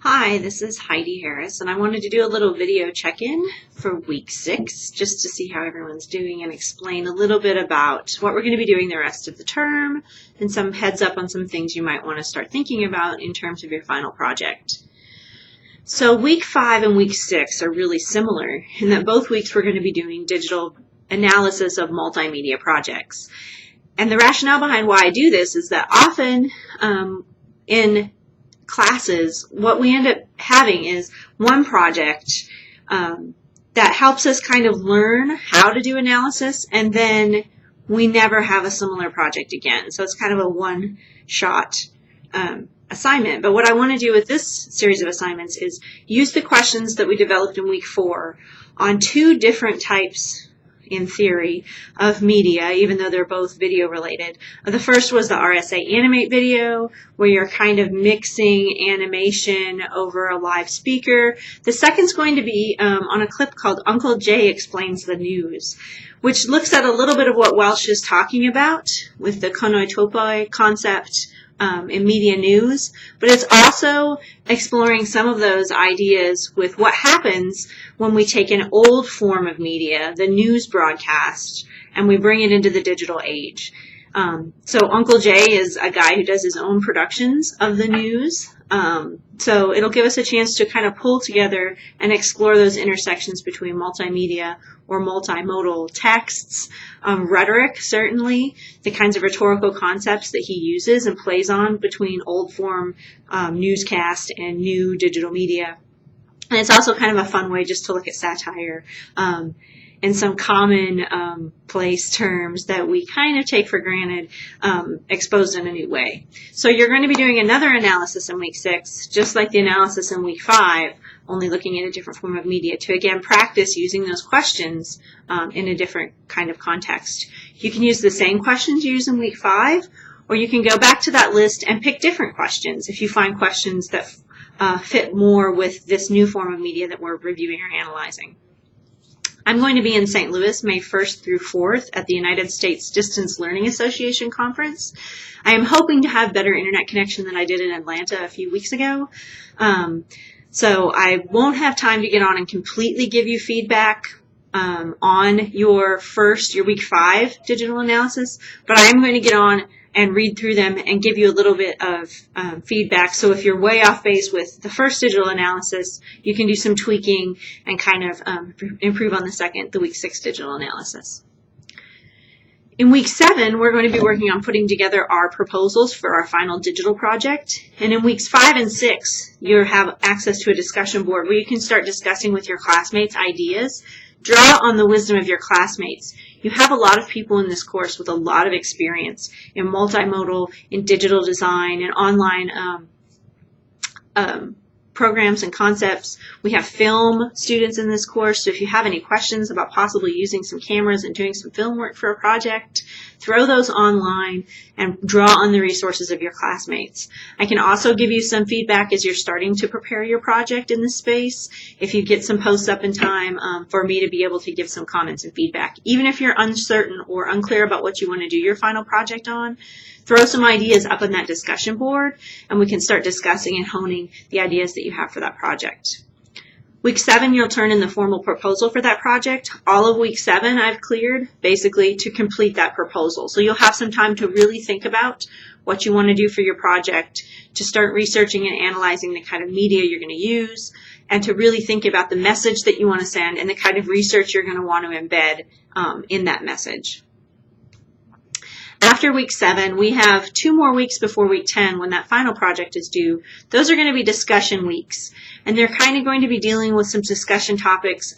Hi, this is Heidi Harris, and I wanted to do a little video check-in for week 6 just to see how everyone's doing and explain a little bit about what we're going to be doing the rest of the term and some heads up on some things you might want to start thinking about in terms of your final project. So week 5 and week 6 are really similar in that both weeks we're going to be doing digital analysis of multimedia projects. And the rationale behind why I do this is that often in classes, what we end up having is one project that helps us kind of learn how to do analysis, and then we never have a similar project again. So it's kind of a one-shot assignment. But what I want to do with this series of assignments is use the questions that we developed in week 4 on 2 different types in theory of media, even though they're both video related. The first was the RSA Animate video, where you're kind of mixing animation over a live speaker. The second's going to be on a clip called Uncle Jay Explains the News, which looks at a little bit of what Welsh is talking about with the konoitopoi concept in media news, but it's also exploring some of those ideas with what happens when we take an old form of media, the news broadcast, and we bring it into the digital age. So Uncle Jay is a guy who does his own productions of the news. So it'll give us a chance to kind of pull together and explore those intersections between multimedia or multimodal texts, rhetoric, certainly, the kinds of rhetorical concepts that he uses and plays on between old form newscast and new digital media. And it's also kind of a fun way just to look at satire and some common place terms that we kind of take for granted exposed in a new way. So you're going to be doing another analysis in week 6, just like the analysis in week 5, only looking at a different form of media to, again, practice using those questions in a different kind of context. You can use the same questions you use in week 5, or you can go back to that list and pick different questions if you find questions that fit more with this new form of media that we're reviewing or analyzing. I'm going to be in St. Louis May 1st through 4th at the United States Distance Learning Association conference. I am hoping to have better internet connection than I did in Atlanta a few weeks ago. So I won't have time to get on and completely give you feedback on your week 5 digital analysis, but I am going to get on and read through them and give you a little bit of feedback. So if you're way off base with the first digital analysis, you can do some tweaking and kind of improve on the week 6 digital analysis. In week 7, we're going to be working on putting together our proposals for our final digital project. And in weeks 5 and 6, you'll have access to a discussion board where you can start discussing with your classmates ideas. Draw on the wisdom of your classmates. You have a lot of people in this course with a lot of experience in multimodal, in digital design, and online programs and concepts. We have film students in this course, so if you have any questions about possibly using some cameras and doing some film work for a project, throw those online and draw on the resources of your classmates. I can also give you some feedback as you're starting to prepare your project in this space, if you get some posts up in time for me to be able to give some comments and feedback. Even if you're uncertain or unclear about what you want to do your final project on, throw some ideas up on that discussion board, and we can start discussing and honing the ideas that you have for that project. Week 7, you'll turn in the formal proposal for that project. All of week 7 I've cleared basically to complete that proposal. So you'll have some time to really think about what you want to do for your project, to start researching and analyzing the kind of media you're going to use, and to really think about the message that you want to send and the kind of research you're going to want to embed in that message. After week 7, we have 2 more weeks before week 10 when that final project is due. Those are going to be discussion weeks, and they're kind of going to be dealing with some discussion topics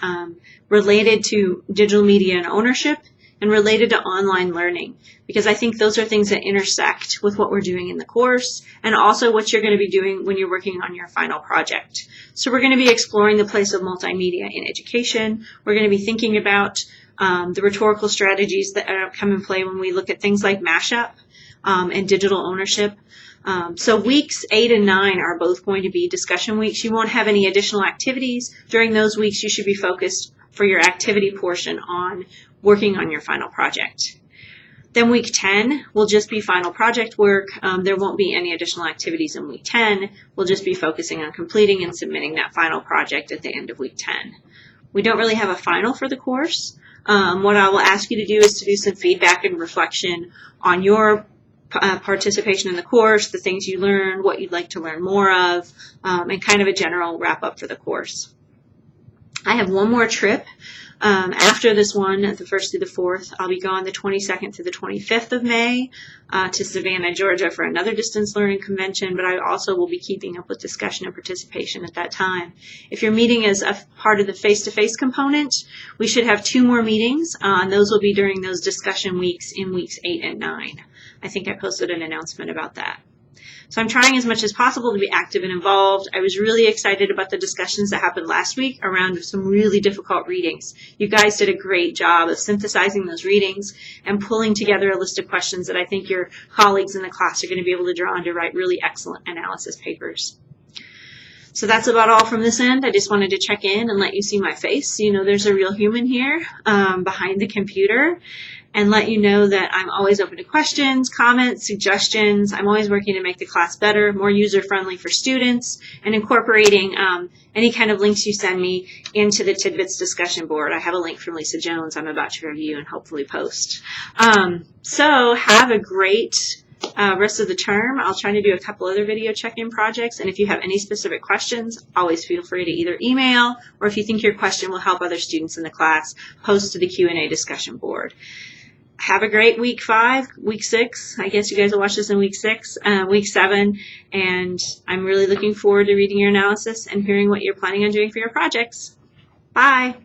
related to digital media and ownership and related to online learning, because I think those are things that intersect with what we're doing in the course and also what you're going to be doing when you're working on your final project. So we're going to be exploring the place of multimedia in education. We're going to be thinking about the rhetorical strategies that come in play when we look at things like mashup and digital ownership. So weeks 8 and 9 are both going to be discussion weeks. You won't have any additional activities. During those weeks, you should be focused for your activity portion on working on your final project. Then week 10 will just be final project work. There won't be any additional activities in week 10. We'll just be focusing on completing and submitting that final project at the end of week 10. We don't really have a final for the course. What I will ask you to do is to do some feedback and reflection on your participation in the course, the things you learned, what you'd like to learn more of, and kind of a general wrap up for the course. I have one more trip after this one, the 1st through the 4th. I'll be going the 22nd through the 25th of May to Savannah, Georgia for another distance learning convention, but I also will be keeping up with discussion and participation at that time. If you're meeting as a part of the face-to-face component, we should have 2 more meetings, and those will be during those discussion weeks in weeks 8 and 9. I think I posted an announcement about that. So I'm trying as much as possible to be active and involved. I was really excited about the discussions that happened last week around some really difficult readings. You guys did a great job of synthesizing those readings and pulling together a list of questions that I think your colleagues in the class are going to be able to draw on to write really excellent analysis papers. So that's about all from this end. I just wanted to check in and let you see my face so you know there's a real human here behind the computer, and let you know that I'm always open to questions, comments, suggestions. I'm always working to make the class better, more user-friendly for students, and incorporating any kind of links you send me into the Tidbits discussion board. I have a link from Lisa Jones I'm about to review and hopefully post. So have a great rest of the term. I'll try to do a couple other video check-in projects, and if you have any specific questions, always feel free to either email, or if you think your question will help other students in the class, post to the Q&A discussion board. Have a great week 5, week 6. I guess you guys will watch this in week 6, week 7, and I'm really looking forward to reading your analysis and hearing what you're planning on doing for your projects. Bye.